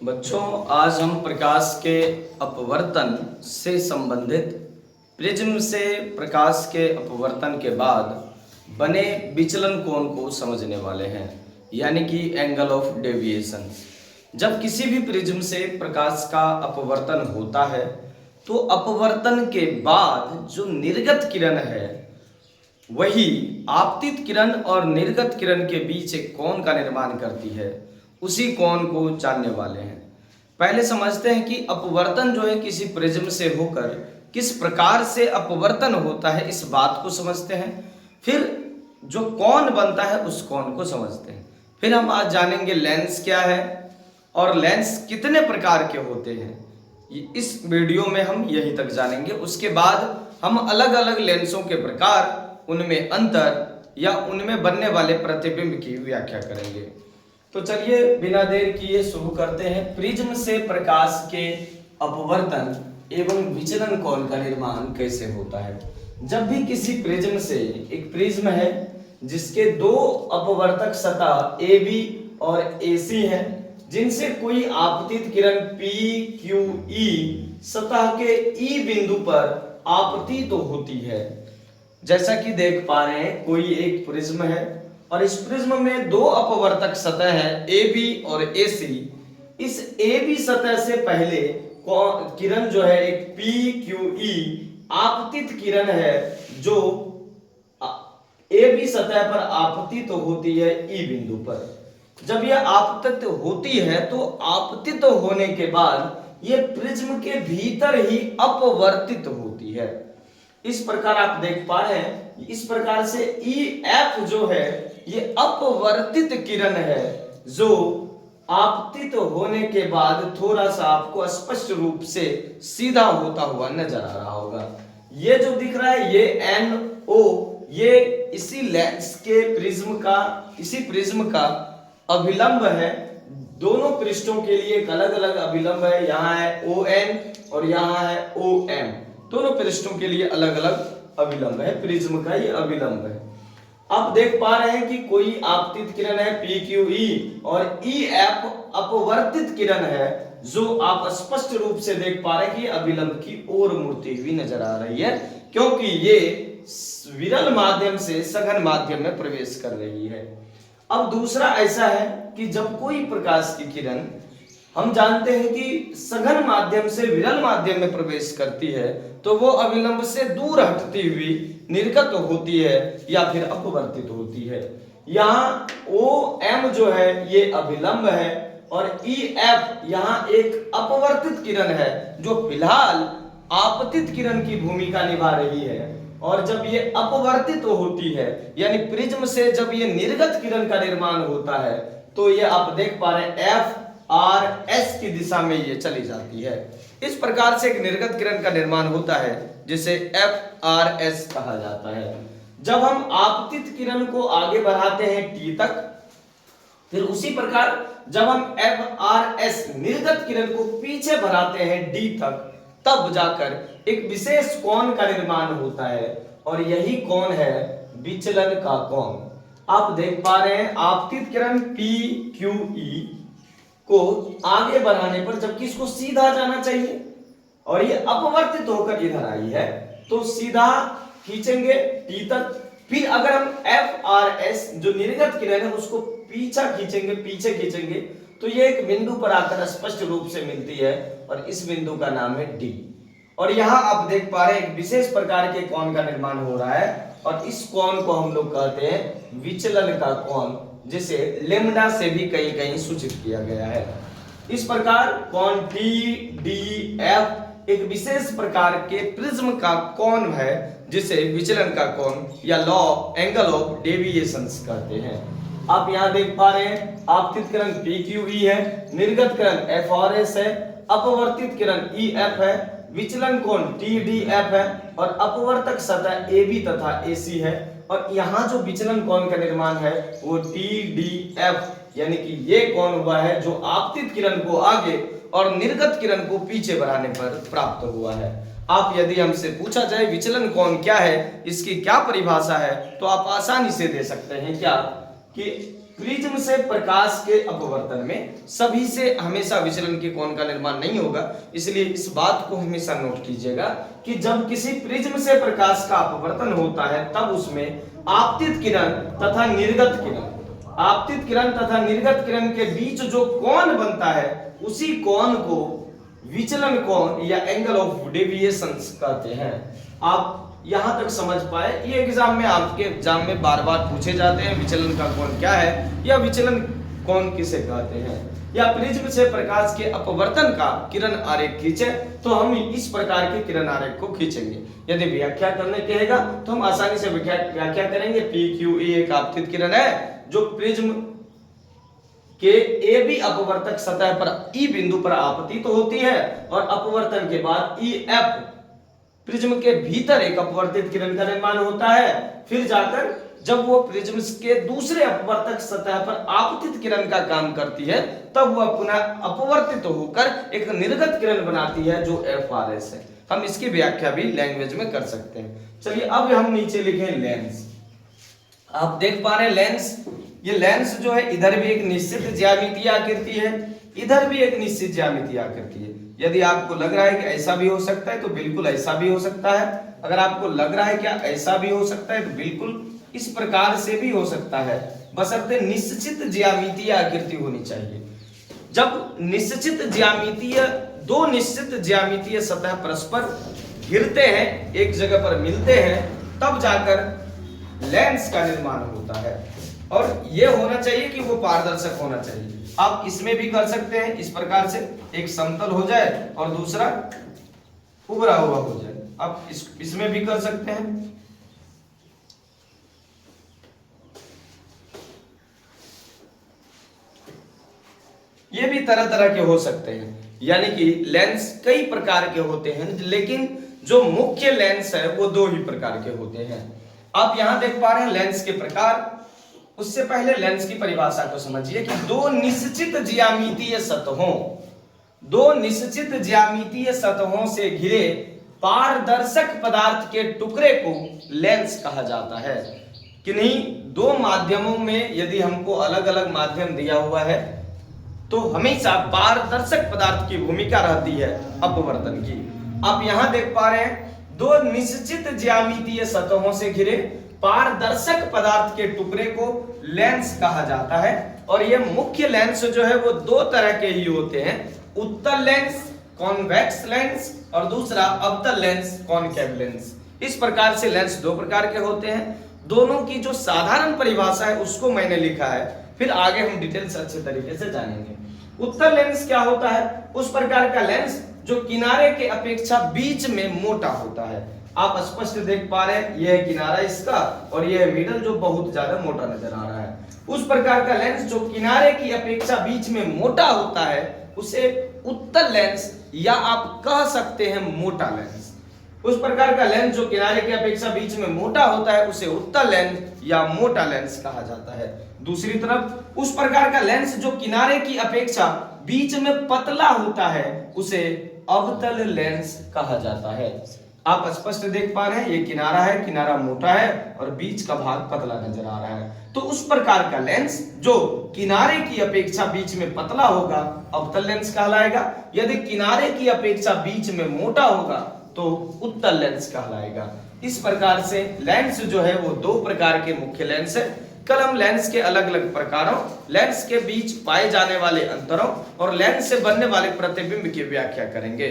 बच्चों, आज हम प्रकाश के अपवर्तन से संबंधित प्रिज्म से प्रकाश के अपवर्तन के बाद बने विचलन कोण को समझने वाले हैं, यानी कि एंगल ऑफ डेविएशन। जब किसी भी प्रिज्म से प्रकाश का अपवर्तन होता है तो अपवर्तन के बाद जो निर्गत किरण है वही आपतित किरण और निर्गत किरण के बीच एक कोण का निर्माण करती है। उसी कोण को जानने वाले हैं। पहले समझते हैं कि अपवर्तन जो है किसी प्रिज्म से होकर किस प्रकार से अपवर्तन होता है, इस बात को समझते हैं। फिर जो कोण बनता है उस कोण को समझते हैं। फिर हम आज जानेंगे लेंस क्या है और लेंस कितने प्रकार के होते हैं। इस वीडियो में हम यहीं तक जानेंगे। उसके बाद हम अलग अलग लेंसों के प्रकार, उनमें अंतर या उनमें बनने वाले प्रतिबिंब की व्याख्या करेंगे। तो चलिए बिना देर किए शुरू करते हैं। प्रिज्म से प्रकाश के अपवर्तन एवं विचलन कोण का निर्माण कैसे होता है। जब भी किसी प्रिज्म से, एक प्रिज्म है जिसके दो अपवर्तक सतह ए बी और ए सी है, जिनसे कोई आपतित किरण P, Q, E सतह के E बिंदु पर आपतित तो होती है। जैसा कि देख पा रहे हैं, कोई एक प्रिज्म है और इस प्रिज्म में दो अपवर्तक सतह है AB और AC। इस AB सतह से पहले किरण जो है एक PQE आपतित किरण है, जो AB सतह पर आपतित तो होती है E बिंदु पर। जब यह आपतित होती है तो आपतित होने के बाद यह प्रिज्म के भीतर ही अपवर्तित होती है। इस प्रकार आप देख पा रहे हैं, इस प्रकार से EF जो है ये अपवर्तित किरण है, जो आपतित होने के बाद थोड़ा सा आपको स्पष्ट रूप से सीधा होता हुआ नजर आ रहा होगा। ये जो दिख रहा है ये NO, ये इसी लेंस के इसी प्रिज्म का अभिलंब है। दोनों पृष्ठों के लिए एक अलग अलग अभिलंब है। यहाँ है ON और यहाँ है OM। दोनों पृष्ठों के लिए अलग अलग अभिलंब है। प्रिज्म का ये अभिलंब है। आप देख पा रहे हैं कि कोई आपतित किरण है PQE और EF अपवर्तित किरण है, जो आप स्पष्ट रूप से देख पा रहे हैं कि अभिलंब की ओर मुड़ती हुई नजर आ रही है, क्योंकि ये विरल माध्यम से सघन माध्यम में प्रवेश कर रही है। अब दूसरा ऐसा है कि जब कोई प्रकाश की किरण, हम जानते हैं कि सघन माध्यम से विरल माध्यम में प्रवेश करती है तो वो अभिलंब से दूर हटती हुई निर्गत होती है या फिर अपवर्तित होती है। यहाँ OM जो है ये अभिलंब है और EF यहाँ एक अपवर्तित किरण है, जो फिलहाल आपतित किरण की भूमिका निभा रही है। और जब ये अपवर्तित होती है, यानी प्रिज्म से जब ये निर्गत किरण का निर्माण होता है, तो ये आप देख पा रहे हैं FRS की दिशा में ये चली जाती है। इस प्रकार से एक निर्गत किरण का निर्माण होता है जिसे FRS कहा जाता है। जब हम आपतित किरण को आगे बढ़ाते हैं T तक, फिर उसी प्रकार जब हम FRS निर्गत किरण को पीछे बढ़ाते हैं D तक, तब जाकर एक विशेष कोण का निर्माण होता है और यही कोण है विचलन का कोण। आप देख पा रहे हैं आपतित किरण PQE को आगे बढ़ाने पर, जबकि इसको सीधा जाना चाहिए और ये अपवर्तित होकर इधर आई है, तो सीधा खींचेंगे T तक। फिर अगर हम FRS जो निर्गत किरण है उसको पीछे खींचेंगे तो ये एक बिंदु पर आकर स्पष्ट रूप से मिलती है और इस बिंदु का नाम है D। और यहाँ आप देख पा रहे हैं एक विशेष प्रकार के कोण का निर्माण हो रहा है और इस कोण को हम लोग कहते हैं विचलन का कोण, जिसे लेम्डा से भी कहीं कहीं सूचित किया गया है। इस प्रकार कोण TDF एक विशेष प्रकार के प्रिज्म का कोण है, जिसे विचलन का कोण या एंगल ऑफ डेविएशंस कहते हैं। आप यहाँ देख पा रहे हैं आपतित किरण PQE है, निर्गत किरण FRS है, अपवर्तित किरण EF है, विचलन कोण TDF है और अपवर्तक सतह AB तथा AC है। और यहाँ जो विचलन कोण का निर्माण है वो TDF, यानी कि ये कोण हुआ है जो आपतित किरण को आगे और निर्गत किरण को पीछे बढ़ाने पर प्राप्त हुआ है। आप यदि हमसे पूछा जाए विचलन कोण क्या है, इसकी क्या परिभाषा है, तो आप आसानी से दे सकते हैं क्या कि प्रिज्म से प्रकाश के अपवर्तन में सभी से हमेशा विचलन के कोण का निर्माण नहीं होगा, इसलिए इस बात को हमेशा नोट कीजिएगा कि जब किसी प्रिज्म से प्रकाश का अपवर्तन होता है तब उसमें आपतित किरण तथा निर्गत किरण के बीच जो कोण बनता है उसी कोण को विचलन कोण या एंगल ऑफ डेविएशन कहते हैं। आप यहां तक समझ पाए? ये एग्जाम में आपके एग्जाम में बार बार पूछे जाते हैं विचलन का कोण क्या है या विचलन कोण किसे कहते हैं, या प्रिज्म से प्रकाश के अपवर्तन का किरण आरेख खींचे तो हम इस प्रकार के किरण आरेख को खींचेंगे। यदि व्याख्या करने कहेगा तो हम आसानी से व्याख्या करेंगे। PQE एक आपतित किरण है जो प्रिज्म के ए बी अपवर्तक सतह पर E बिंदु पर आपतित होती है और अपवर्तन के बाद EF प्रिज्म के भीतर एक अपवर्तित किरण का निर्माण होता है। फिर जाकर जब वो प्रिज्म के दूसरे अपवर्तक सतह पर आपतित किरण का काम करती है तब वह पुनः अपवर्तित होकर एक निर्गत किरण बनाती है जो FRS है। हम इसकी व्याख्या भी लैंग्वेज में कर सकते हैं। चलिए अब हम नीचे लिखें लेंस। आप देख पा रहे हैं लेंस, ये लेंस जो है इधर भी एक निश्चित ज्यामितीय आकृति है, इधर भी एक निश्चित ज्यामितीय आकृति है। यदि आपको लग रहा है कि ऐसा भी हो सकता है तो बिल्कुल ऐसा भी हो सकता है। अगर आपको लग रहा है क्या ऐसा भी हो सकता है तो बिल्कुल इस प्रकार से भी हो सकता है, बशर्ते निश्चित ज्यामितीय आकृति होनी चाहिए। जब दो निश्चित ज्यामितीय सतह परस्पर घिरते हैं, एक जगह पर मिलते हैं, तब जाकर लेंस का निर्माण होता है। और यह होना चाहिए कि वो पारदर्शक होना चाहिए। आप इसमें भी कर सकते हैं इस प्रकार से, एक समतल हो जाए और दूसरा उभरा हुआ हो जाए। आप इसमें भी कर सकते हैं। ये भी तरह तरह के हो सकते हैं, यानी कि लेंस कई प्रकार के होते हैं, लेकिन जो मुख्य लेंस है वो दो ही प्रकार के होते हैं। आप यहां देख पा रहे हैं लेंस के प्रकार। उससे पहले लेंस की परिभाषा को समझिए कि दो निश्चित ज्यामितीय सतहों से घिरे पारदर्शक पदार्थ के टुकड़े को लेंस कहा जाता है। किन्हीं दो माध्यमों में यदि हमको अलग अलग माध्यम दिया हुआ है तो हमेशा पारदर्शक पदार्थ की भूमिका रहती है अपवर्तन की। आप यहां देख पा रहे हैं दो निश्चित ज्यामितीय सतहों से घिरे पारदर्शक पदार्थ के टुकड़े को लेंस कहा जाता है। और ये मुख्य लेंस जो है वो दो तरह के ही होते हैं, उत्तल लेंस कॉन्वेक्स लेंस और दूसरा अवतल लेंस कॉनकेव लेंस। इस प्रकार से लेंस दो प्रकार के होते हैं। दोनों की जो साधारण परिभाषा है उसको मैंने लिखा है, फिर आगे हम डिटेल से अच्छे तरीके से जानेंगे। उत्तल लेंस क्या होता है? उस प्रकार का लेंस जो किनारे के अपेक्षा बीच में मोटा होता है। आप स्पष्ट देख पा रहे हैं यह किनारा इसका और यह मिडल जो बहुत ज्यादा मोटा नजर आ रहा है। उस प्रकार का लेंस जो किनारे की अपेक्षा बीच में मोटा होता है उसे उत्तल लेंस या आप कह सकते हैं मोटा लेंस। उस प्रकार का लेंस जो किनारे की अपेक्षा बीच में मोटा होता है उसे उत्तल लेंस या मोटा लेंस कहा जाता है। दूसरी तरफ उस प्रकार का लेंस जो किनारे की अपेक्षा बीच में पतला होता है उसे अवतल लेंस कहा जाता है। आप स्पष्ट देख पा रहे हैं ये किनारा है, किनारा मोटा है और बीच का भाग पतला नजर आ रहा है। तो उस प्रकार का लेंस जो किनारे की अपेक्षा बीच में पतला होगा अवतल लेंस कहलाएगा। यदि किनारे की अपेक्षा बीच में मोटा होगा तो उत्तल लेंस कहलाएगा। इस प्रकार से लेंस जो है वो दो प्रकार के मुख्य लेंस है। कल हम लेंस के अलग अलग प्रकारों, लेंस के बीच पाए जाने वाले अंतरों और लेंस से बनने वाले प्रतिबिंब की व्याख्या करेंगे।